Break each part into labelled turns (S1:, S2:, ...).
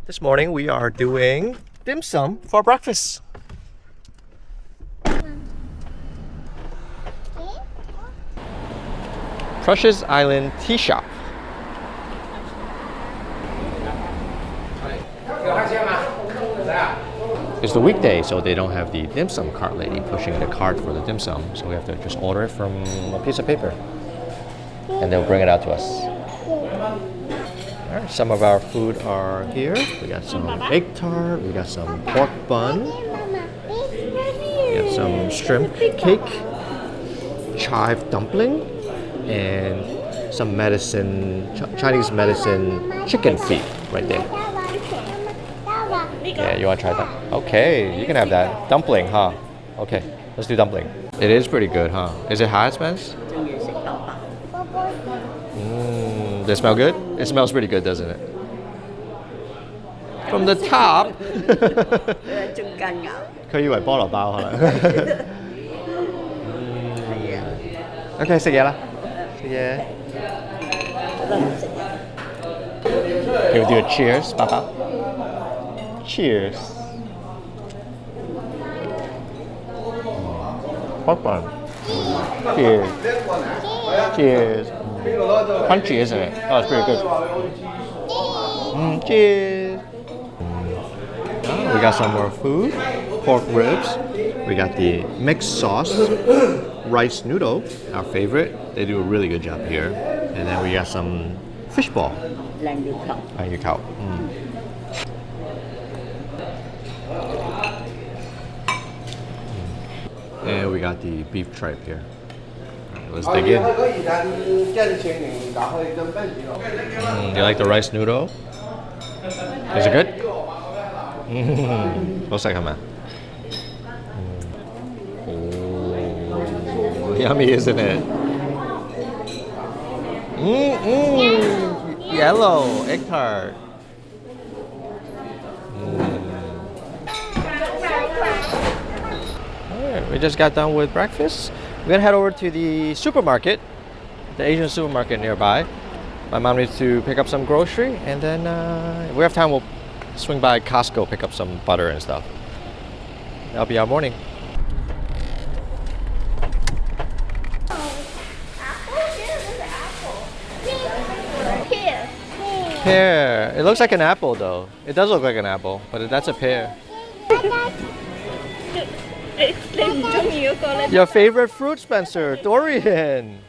S1: This morning we are doing dim sum for breakfast. Precious Island Tea Shop. It's the weekday, so they don't have the dim sum cart lady pushing the cart for the dim sum. So we have to just order it from a piece of paper. And they'll bring it out to us. Alright, some of our food are here. We got some egg tart, we got some pork bun, we got some shrimp cake, chive dumpling, and some medicine, Chinese medicine chicken feet right there. Yeah, you want to try that? Okay, you can have that. Dumpling, huh? Okay, let's do dumpling. It is pretty good, huh? Is it hot, Spence? They smell good? It smells pretty good, doesn't it? From the top. 佢以為菠蘿包可能。OK， 食嘢啦，食嘢。Here we do a cheers, 爸爸。Cheers. Pork bun. Cheers. Cheers. Crunchy, isn't it? Oh, it's pretty good. Cheers. We got some more food. Pork ribs. We got the mixed sauce rice noodle, our favorite. They do a really good job here. And then we got some fish ball. And we got the beef tripe here. Let's dig in. You like the rice noodle? Is it good? Looks like a yummy, isn't it? Yellow egg tart. Alright, we just got done with breakfast. We're gonna head over to the supermarket, the Asian supermarket nearby. My mom needs to pick up some grocery, and then if we have time, we'll swing by Costco, pick up some butter and stuff. That'll be our morning. Pear. It looks like an apple, though. It does look like an apple, but that's a pear. Your favorite fruit, Spencer? Durian.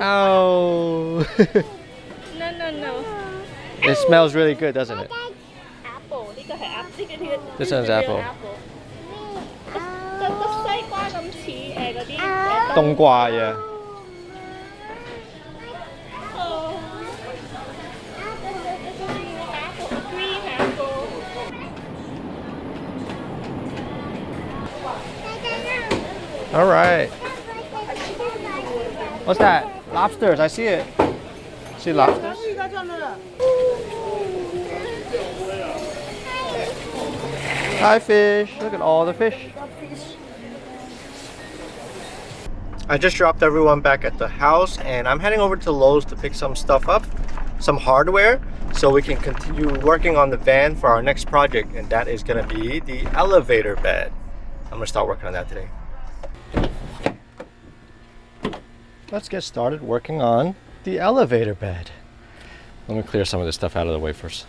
S1: Oh. No. It smells really good, doesn't it? This one's apple. 冬瓜, yeah. All right. What's that? Lobsters. I see it. See lobsters? Hi, fish. Look at all the fish. I just dropped everyone back at the house, and I'm heading over to Lowe's to pick some stuff up, some hardware, so we can continue working on the van for our next project, and that is going to be the elevator bed. I'm going to start working on that today. Let's get started working on the elevator bed. Let me clear some of this stuff out of the way first.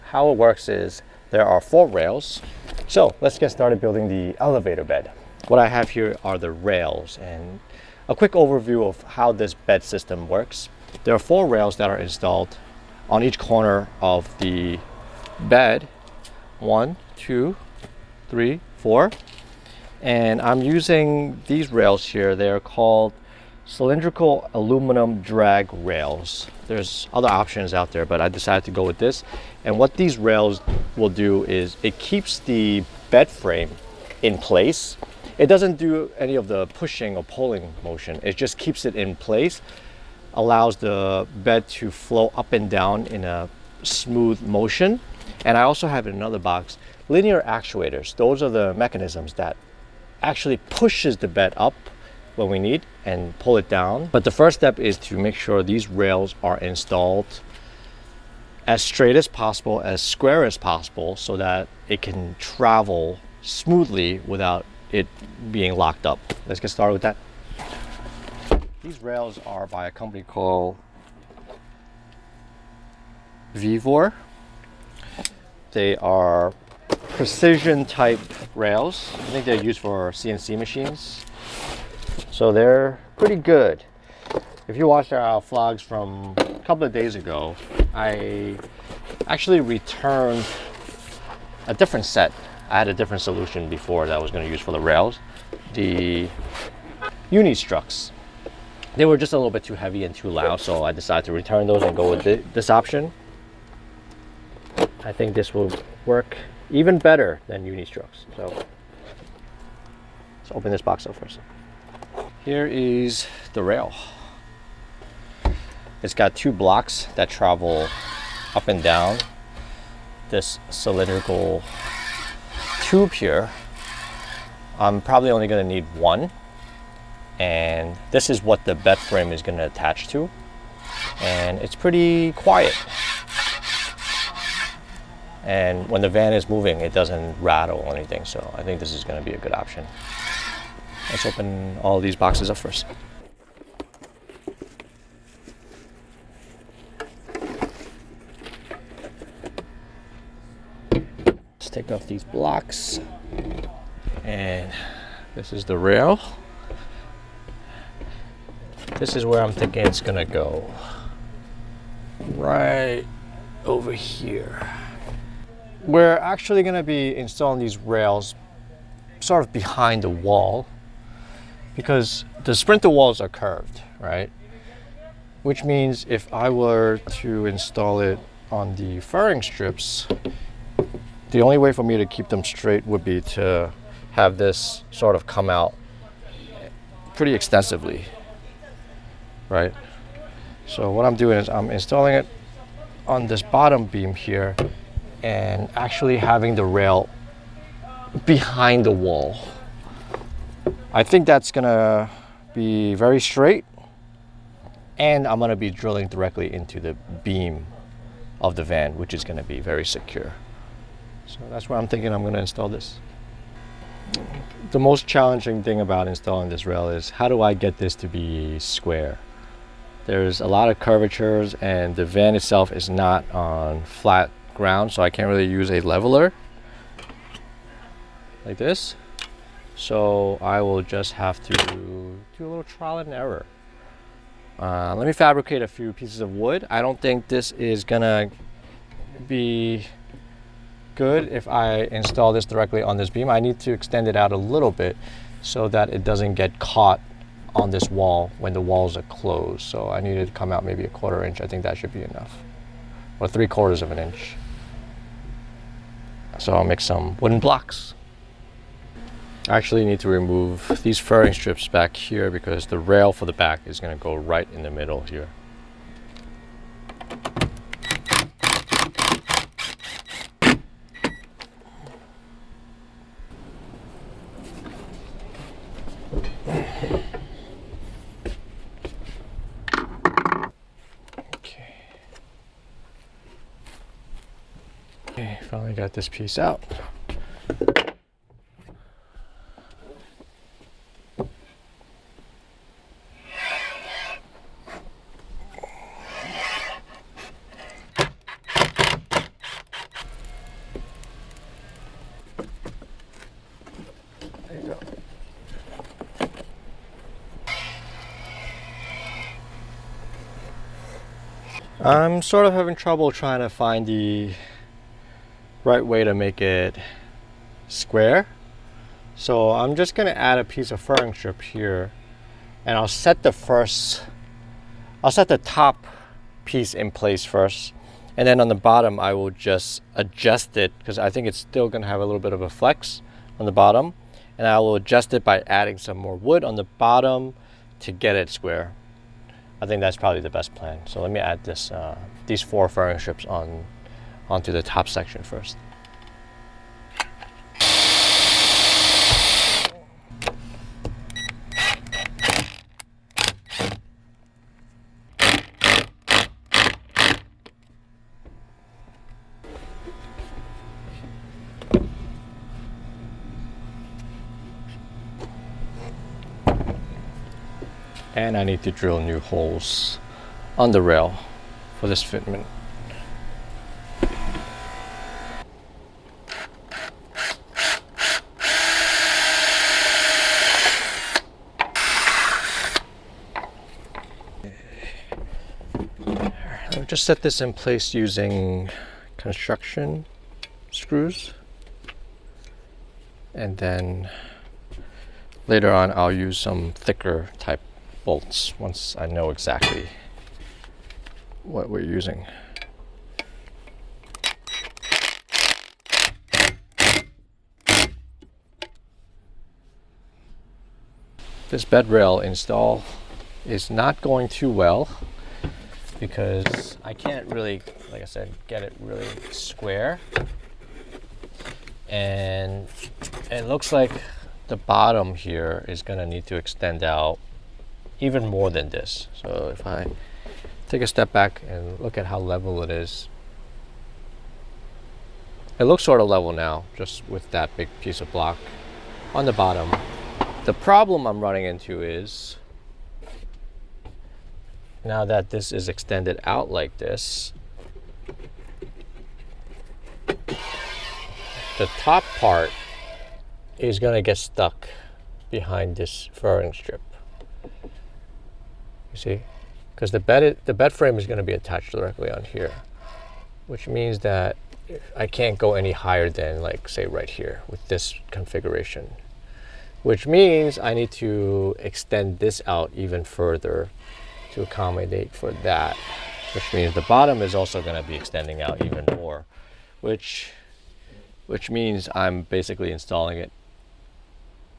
S1: How it works is there are 4 rails. So let's get started building the elevator bed. What I have here are the rails and a quick overview of how this bed system works. There are 4 rails that are installed on each corner of the bed. 1, 2, 3, 4. And I'm using these rails here. They're called cylindrical aluminum drag rails. There's other options out there, but I decided to go with this. And what these rails will do is it keeps the bed frame in place. It doesn't do any of the pushing or pulling motion. It just keeps it in place, allows the bed to flow up and down in a smooth motion. And I also have in another box linear actuators. Those are the mechanisms that actually pushes the bed up when we need and pull it down. But the first step is to make sure these rails are installed as straight as possible, as square as possible, so that it can travel smoothly without it being locked up. Let's get started with that. These rails are by a company called Vivor. They are precision type rails. I think they're used for CNC machines. So they're pretty good. If you watched our vlogs from a couple of days ago, I actually returned a different set. I had a different solution before that I was going to use for the rails. The Unistructs. They were just a little bit too heavy and too loud, so I decided to return those and go with this option. I think this will work even better than Unistructs. So let's open this box up first. Here is the rail. It's got two blocks that travel up and down this cylindrical tube here. I'm probably only going to need one, and this is what the bed frame is going to attach to, and it's pretty quiet, and when the van is moving it doesn't rattle or anything, so I think this is going to be a good option. Let's open all these boxes up first. Take off these blocks, and this is the rail. This is where I'm thinking it's gonna go, right over here. We're actually gonna be installing these rails sort of behind the wall because the sprinter walls are curved, right? Which means if I were to install it on the furring strips, the only way for me to keep them straight would be to have this sort of come out pretty extensively, right? So what I'm doing is I'm installing it on this bottom beam here and actually having the rail behind the wall. I think that's gonna be very straight, and I'm gonna be drilling directly into the beam of the van, which is gonna be very secure. So that's where I'm thinking I'm going to install this. The most challenging thing about installing this rail is how do I get this to be square? There's a lot of curvatures and the van itself is not on flat ground, so I can't really use a leveler like this. So I will just have to do a little trial and error. Let me fabricate a few pieces of wood. I don't think this is gonna be good if I install this directly on this beam. I need to extend it out a little bit so that it doesn't get caught on this wall when the walls are closed. So I need it to come out maybe 1/4 inch. I think that should be enough, or 3/4 of an inch. So I'll make some wooden blocks. I actually need to remove these furring strips back here because the rail for the back is going to go right in the middle here. Okay, finally got this piece out. There you go. I'm sort of having trouble trying to find the right way to make it square. So I'm just going to add a piece of furring strip here, and I'll set the top piece in place first, and then on the bottom I will just adjust it because I think it's still going to have a little bit of a flex on the bottom, and I will adjust it by adding some more wood on the bottom to get it square. I think that's probably the best plan. So let me add this these 4 furring strips onto the top section first. and I need to drill new holes on the rail for this fitment. I'll just set this in place using construction screws, and then later on I'll use some thicker type bolts once I know exactly what we're using. This bed rail install is not going too well because I can't really, like I said, get it really square. And it looks like the bottom here is gonna need to extend out even more than this. So if I take a step back and look at how level it is, it looks sort of level now, just with that big piece of block on the bottom. The problem I'm running into is, now that this is extended out like this, the top part is going to get stuck behind this furring strip. You see? Because the bed frame is going to be attached directly on here, which means that I can't go any higher than, like, say right here with this configuration, which means I need to extend this out even further to accommodate for that, which means the bottom is also going to be extending out even more, which means I'm basically installing it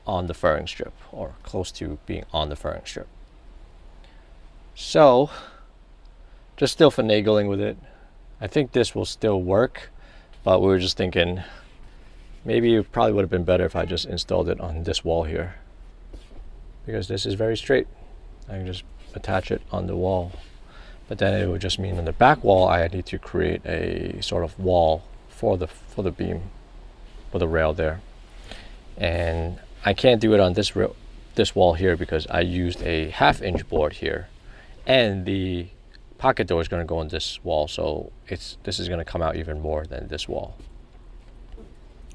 S1: on the furring strip, or close to being on the furring strip. So just still finagling with it. I think this will still work, but we were just thinking maybe it probably would have been better if I just installed it on this wall here, because this is very straight. I can just attach it on the wall, but then it would just mean on the back wall I need to create a sort of wall for the beam, for the rail there, and I can't do it on this wall here because I used a 1/2-inch board here, and the pocket door is going to go on this wall, so this is going to come out even more than this wall,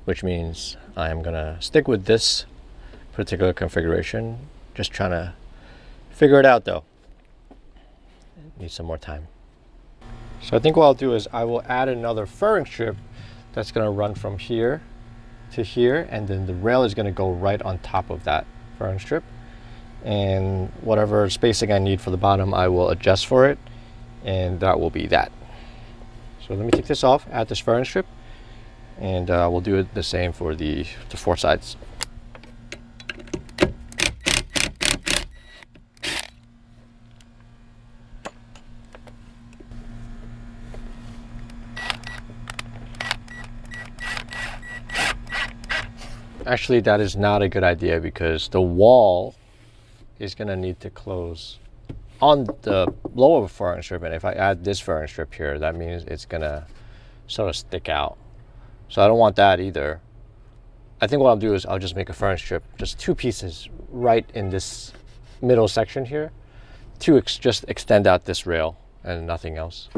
S1: which means I am going to stick with this particular configuration. Just trying to figure it out though. Need some more time. So I think what I'll do is I will add another furring strip that's going to run from here to here, and then the rail is going to go right on top of that furring strip, and whatever spacing I need for the bottom I will adjust for it, and that will be that. So let me take this off, add this furring strip, and we'll do it the same for the four sides. Actually, that is not a good idea because the wall is going to need to close on the lower furring strip, and if I add this furring strip here, that means it's going to sort of stick out. So I don't want that either. I think what I'll do is I'll just make a furring strip, just 2 pieces right in this middle section here to just extend out this rail and nothing else.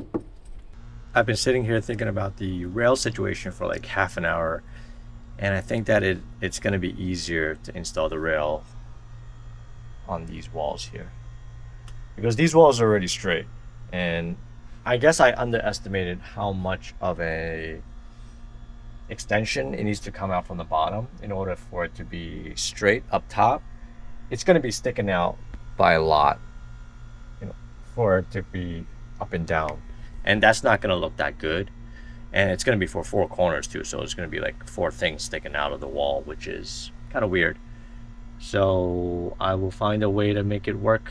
S1: I've been sitting here thinking about the rail situation for like half an hour, and I think that it's going to be easier to install the rail on these walls here, because these walls are already straight, and I guess I underestimated how much of a extension it needs to come out from the bottom in order for it to be straight up top. It's going to be sticking out by a lot, for it to be up and down, and that's not going to look that good. And it's going to be for 4 corners too, so it's going to be like 4 things sticking out of the wall, which is kind of weird. So I will find a way to make it work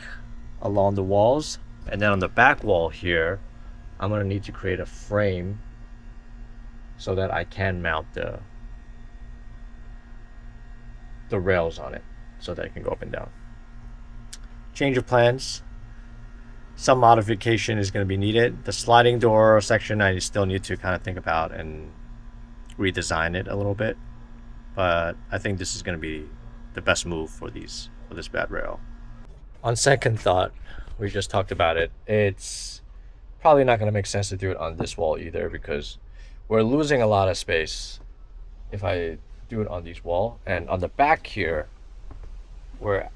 S1: along the walls, and then on the back wall here I'm going to need to create a frame so that I can mount the rails on it so that it can go up and down. Change of plans. Some modification is going to be needed. The sliding door section I still need to kind of think about and redesign it a little bit, but I think this is going to be the best move for this bed rail. On second thought, we just talked about it. It's probably not going to make sense to do it on this wall either because we're losing a lot of space if I do it on these wall. And on the back here, we're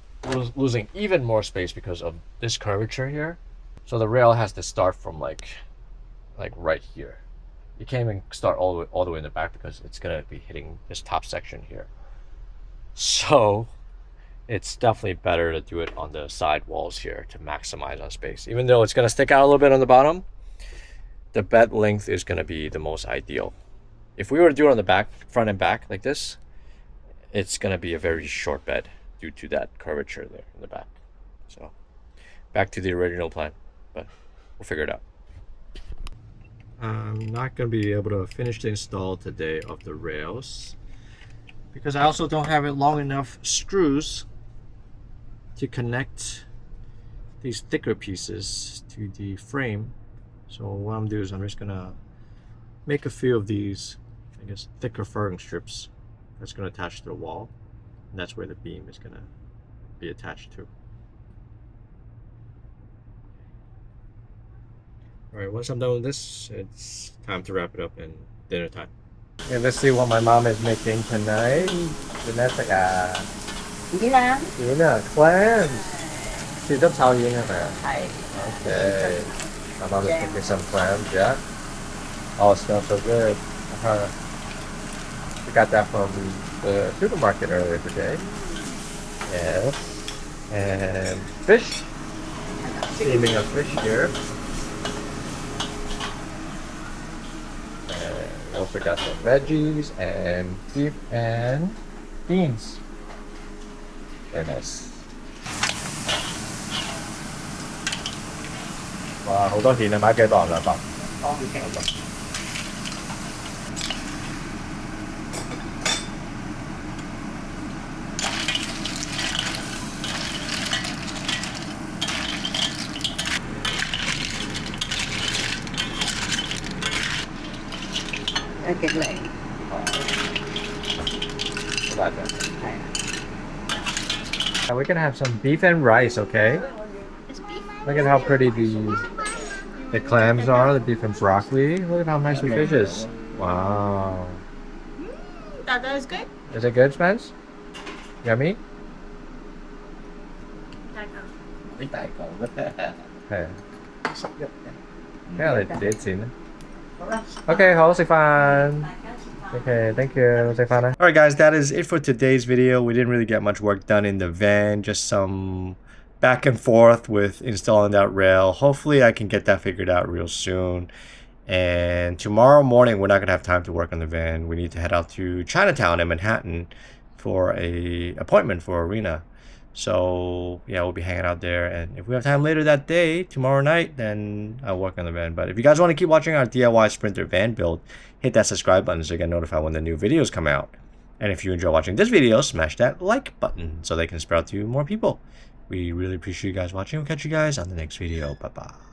S1: losing even more space because of this curvature here. So the rail has to start from like right here. You can't even start all the way in the back because it's gonna be hitting this top section here. So it's definitely better to do it on the side walls here to maximize on space. Even though it's gonna stick out a little bit on the bottom, the bed length is gonna be the most ideal. If we were to do it on the back, front and back like this, it's gonna be a very short bed due to that curvature there in the back. So back to the original plan, but we'll figure it out. I'm not going to be able to finish the install today of the rails because I also don't have it long enough screws to connect these thicker pieces to the frame. So what I'm doing is I'm just going to make a few of these, I guess, thicker furring strips that's going to attach to the wall, and that's where the beam is going to be attached to. Alright, once I'm done with this, it's time to wrap it up and dinner time. Okay, let's see what my mom is making tonight. Vanessa, clams. She does how you have it. Okay. My mom is cooking some clams, yeah? Oh, it smells so good. We got that from the supermarket earlier today. Yes. And fish. Steaming of fish here. We also got some veggies and beef and beans. Very nice. Wow, 好多錢啊！買幾多兩百？哦，OK。
S2: 極靚，
S1: 好大隻。And we can have some beef and rice, okay? Look at how pretty the clams are, the beef and broccoli. Look at how nice the fish is. Wow.
S2: That is good.
S1: Is it good, Spence? Yummy? Hey. Yeah, they seen it. Okay, 好食飯. Okay, thank you. 食飯啦. Alright guys, that is it for today's video. We didn't really get much work done in the van, just some back and forth with installing that rail. Hopefully I can get that figured out real soon. And tomorrow morning, we're not going to have time to work on the van. We need to head out to Chinatown in Manhattan for a appointment for Arena. So yeah, we'll be hanging out there, and if we have time later that day, tomorrow night, then I'll work on the van. But if you guys want to keep watching our DIY Sprinter van build, hit that subscribe button so you get notified when the new videos come out. And if you enjoy watching this video, smash that like button so they can spread out to more people. We really appreciate you guys watching. We'll catch you guys on the next video. Bye bye.